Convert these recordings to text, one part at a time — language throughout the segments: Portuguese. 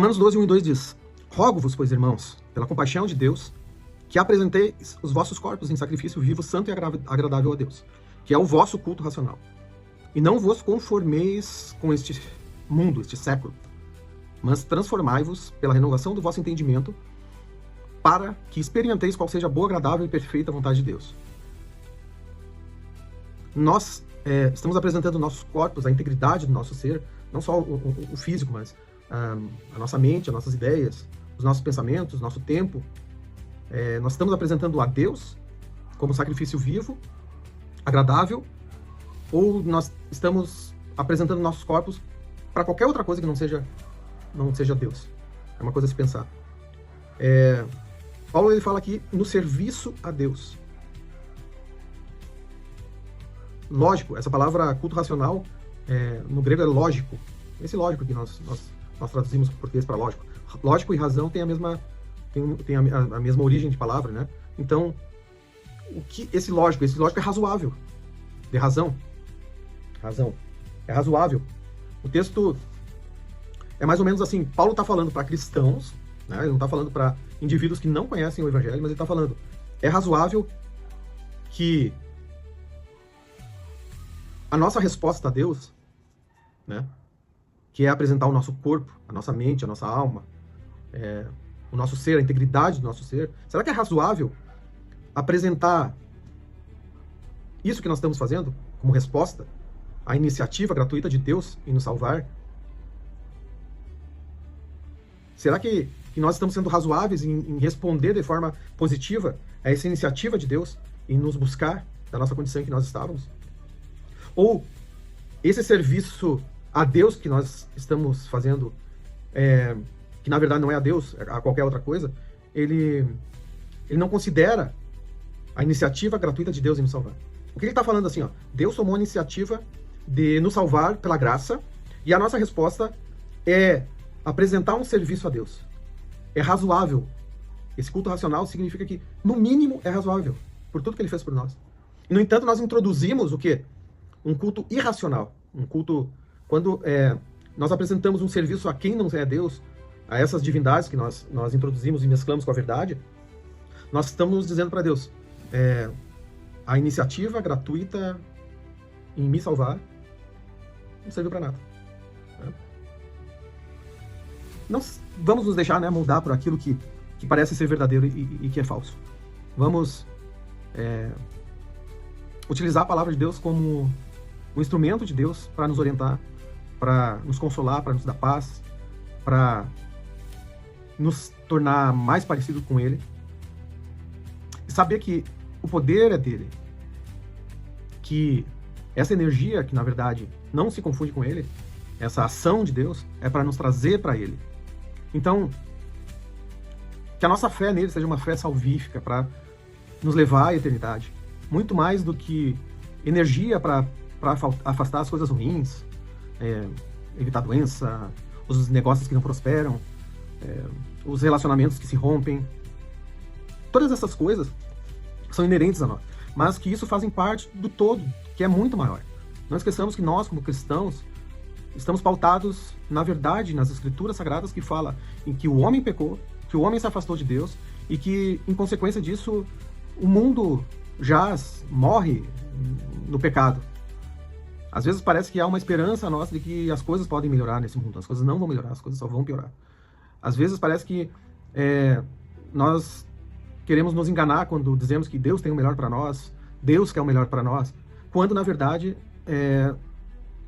Romanos 12, 1 e 2 diz: Rogo-vos, pois, irmãos, pela compaixão de Deus, que apresenteis os vossos corpos em sacrifício vivo, santo e agradável a Deus, que é o vosso culto racional. E não vos conformeis com este mundo, este século, mas transformai-vos pela renovação do vosso entendimento, para que experimenteis qual seja a boa, agradável e perfeita vontade de Deus. Nós estamos apresentando nossos corpos, a integridade do nosso ser, não só o físico, mas a nossa mente, as nossas ideias, os nossos pensamentos, nosso tempo. Nós estamos apresentando a Deus como sacrifício vivo, agradável, ou nós estamos apresentando nossos corpos para qualquer outra coisa que não seja Deus. É uma coisa a se pensar. Paulo ele fala aqui no serviço a Deus. Lógico, essa palavra culto racional, no grego é lógico. Esse lógico que nós traduzimos para português para lógico. Lógico e razão tem a mesma origem de palavra, né? Então, esse lógico é razoável. De razão. Razão. É razoável. O texto é mais ou menos assim, Paulo está falando para cristãos, né? Ele não está falando para indivíduos que não conhecem o Evangelho, mas ele está falando, é razoável que a nossa resposta a Deus, né, que é apresentar o nosso corpo, a nossa mente, a nossa alma, o nosso ser, a integridade do nosso ser, será que é razoável apresentar isso que nós estamos fazendo como resposta à iniciativa gratuita de Deus em nos salvar? Será que nós estamos sendo razoáveis em responder de forma positiva a essa iniciativa de Deus em nos buscar da nossa condição em que nós estávamos? Ou esse serviço a Deus que nós estamos fazendo, que na verdade não é a Deus, é a qualquer outra coisa, ele não considera a iniciativa gratuita de Deus em nos salvar. O que ele está falando assim, ó, Deus tomou a iniciativa de nos salvar pela graça, e a nossa resposta é apresentar um serviço a Deus. É razoável. Esse culto racional significa que, no mínimo, é razoável por tudo que ele fez por nós. E, no entanto, nós introduzimos o quê? Um culto irracional. Um culto, quando nós apresentamos um serviço a quem não é Deus, a essas divindades que nós introduzimos e mesclamos com a verdade, nós estamos dizendo para Deus, a iniciativa gratuita em me salvar não serviu para nada. Não vamos nos deixar, né, moldar por aquilo que parece ser verdadeiro e que é falso. Vamos utilizar a palavra de Deus como um instrumento de Deus para nos orientar, para nos consolar, para nos dar paz, para nos tornar mais parecidos com Ele. E saber que o poder é dele. Que essa energia, que na verdade não se confunde com Ele, essa ação de Deus, é para nos trazer para Ele. Então, que a nossa fé nele seja uma fé salvífica para nos levar à eternidade. Muito mais do que energia para afastar as coisas ruins, evitar doença, os negócios que não prosperam, os relacionamentos que se rompem. Todas essas coisas são inerentes a nós, mas que isso fazem parte do todo, que é muito maior. Não esqueçamos que nós, como cristãos, estamos pautados na verdade, nas escrituras sagradas, que fala em que o homem pecou, que o homem se afastou de Deus e que, em consequência disso, o mundo jaz, morre no pecado. Às vezes parece que há uma esperança nossa de que as coisas podem melhorar nesse mundo. As coisas não vão melhorar, as coisas só vão piorar. Às vezes parece que nós queremos nos enganar quando dizemos que Deus tem o melhor para nós, Deus quer o melhor para nós, quando, na verdade,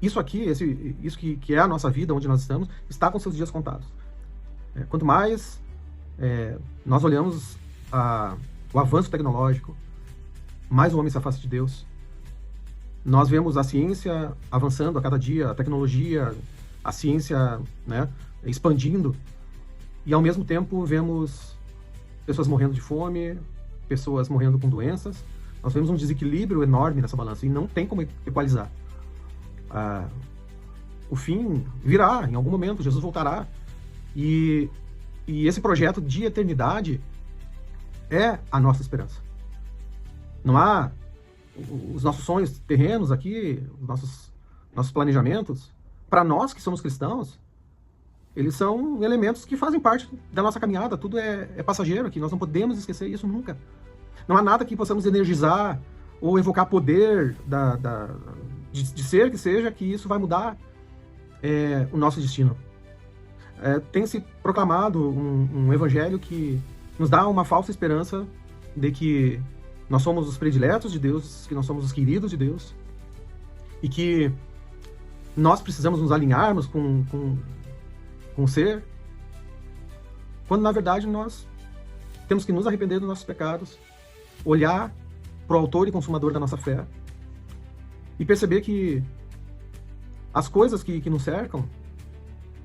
isso aqui, isso que é a nossa vida, onde nós estamos, está com seus dias contados. Quanto mais nós olhamos o avanço tecnológico, mais o homem se afasta de Deus. Nós vemos a ciência avançando a cada dia, a tecnologia, a ciência, né, expandindo, e ao mesmo tempo vemos pessoas morrendo de fome, pessoas morrendo com doenças. Nós vemos um desequilíbrio enorme nessa balança e não tem como equalizar. O fim virá, em algum momento, Jesus voltará. E esse projeto de eternidade é a nossa esperança. Não há os nossos sonhos terrenos aqui, os nossos planejamentos. Para nós que somos cristãos, Eles são elementos que fazem parte da nossa caminhada. Tudo é passageiro aqui. Nós não podemos esquecer isso nunca. Não há nada que possamos energizar ou evocar poder de ser que seja, que isso vai mudar o nosso destino. Tem se proclamado um evangelho que nos dá uma falsa esperança de que nós somos os prediletos de Deus, que nós somos os queridos de Deus, e que nós precisamos nos alinharmos com o ser, quando na verdade nós temos que nos arrepender dos nossos pecados, olhar para o autor e consumador da nossa fé e perceber que as coisas que nos cercam,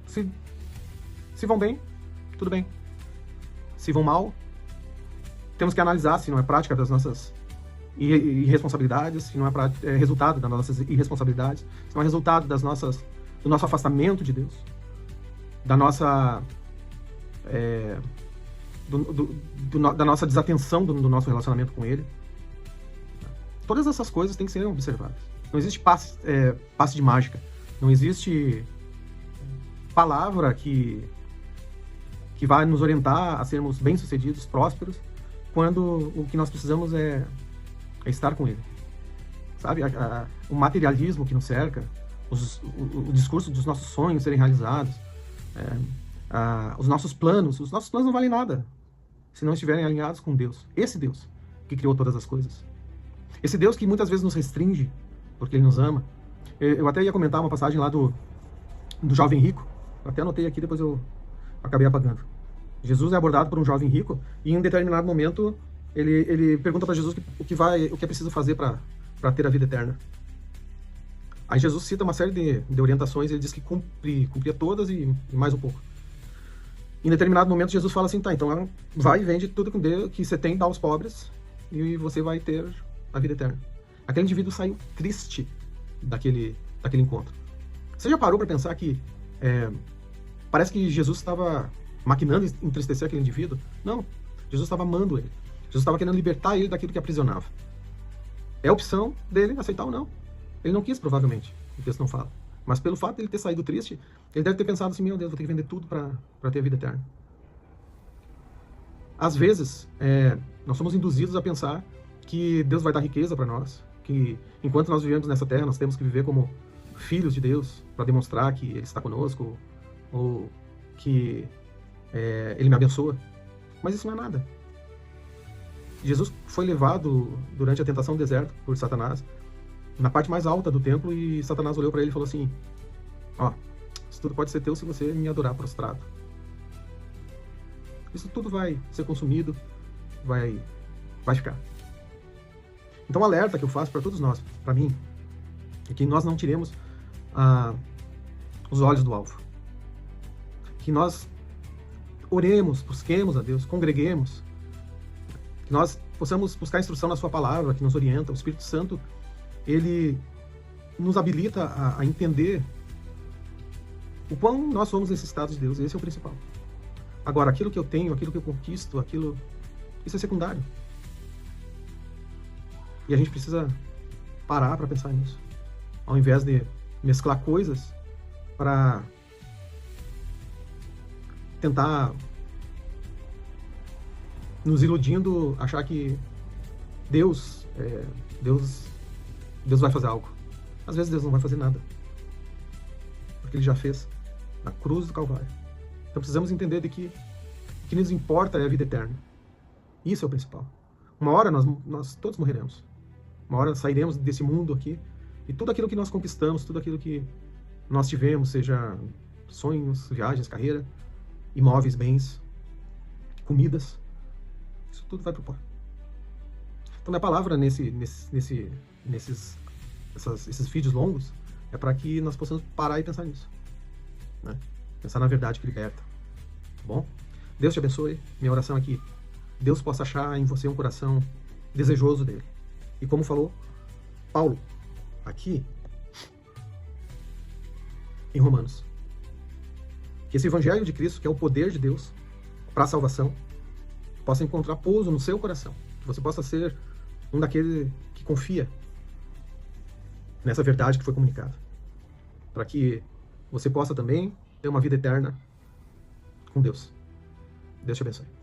se vão bem, tudo bem. Se vão mal, temos que analisar se não é prática das nossas irresponsabilidades, se não é resultado das nossas irresponsabilidades, se não é resultado do nosso afastamento de Deus, da nossa da nossa desatenção do nosso relacionamento com Ele. Todas essas coisas têm que ser observadas. Não existe passe de mágica. Não existe palavra que vai nos orientar a sermos bem-sucedidos, prósperos, quando o que nós precisamos é estar com Ele. Sabe? O materialismo que nos cerca, o discurso dos nossos sonhos serem realizados, os nossos planos não valem nada se não estiverem alinhados com Deus. Esse Deus que criou todas as coisas. Esse Deus que muitas vezes nos restringe porque Ele nos ama. Eu até ia comentar uma passagem lá do jovem rico. Eu até anotei aqui, depois eu acabei apagando. Jesus é abordado por um jovem rico e em um determinado momento ele pergunta para Jesus o que é preciso fazer para ter a vida eterna. Aí Jesus cita uma série de orientações, ele diz que cumpria todas e mais um pouco. Em determinado momento Jesus fala assim, tá, então vai e vende tudo que você tem, dá aos pobres e você vai ter a vida eterna. Aquele indivíduo saiu triste daquele encontro. Você já parou para pensar que parece que Jesus estava maquinando entristecer aquele indivíduo? Não, Jesus estava amando ele. Jesus estava querendo libertar ele daquilo que aprisionava. É opção dele aceitar ou não. Ele não quis, provavelmente, o texto não fala. Mas pelo fato de ele ter saído triste, ele deve ter pensado assim, meu Deus, vou ter que vender tudo para ter a vida eterna. Às vezes, nós somos induzidos a pensar que Deus vai dar riqueza para nós, que enquanto nós vivemos nessa terra, nós temos que viver como filhos de Deus, para demonstrar que Ele está conosco, ou que Ele me abençoa. Mas isso não é nada. Jesus foi levado durante a tentação do deserto por Satanás, na parte mais alta do templo, e Satanás olhou para ele e falou assim, isso tudo pode ser teu se você me adorar prostrado. Isso tudo vai ser consumido, vai ficar. Então o alerta que eu faço para todos nós, para mim, é que nós não tiremos os olhos do alvo. Que nós oremos, busquemos a Deus, congreguemos, que nós possamos buscar instrução na sua palavra, que nos orienta. O Espírito Santo, ele nos habilita a entender o quão nós somos necessitados de Deus. Esse é o principal. Agora, aquilo que eu tenho, aquilo que eu conquisto, isso é secundário. E a gente precisa parar para pensar nisso. Ao invés de mesclar coisas para tentar nos iludindo, achar que Deus vai fazer algo. Às vezes Deus não vai fazer nada, porque Ele já fez na cruz do Calvário. Então precisamos entender de que o que nos importa é a vida eterna. Isso é o principal. Uma hora nós todos morreremos. Uma hora sairemos desse mundo aqui e tudo aquilo que nós conquistamos, tudo aquilo que nós tivemos, seja sonhos, viagens, carreira, imóveis, bens, comidas, isso tudo vai pro pó. Então minha palavra nesses vídeos longos é para que nós possamos parar e pensar nisso, né? Pensar na verdade que liberta, tá bom? Deus te abençoe. Minha oração é que Deus possa achar em você um coração desejoso dele. E como falou Paulo aqui em Romanos, que esse evangelho de Cristo, que é o poder de Deus para a salvação, possa encontrar pouso no seu coração, que você possa ser um daqueles que confia nessa verdade que foi comunicada, para que você possa também ter uma vida eterna com Deus. Deus te abençoe.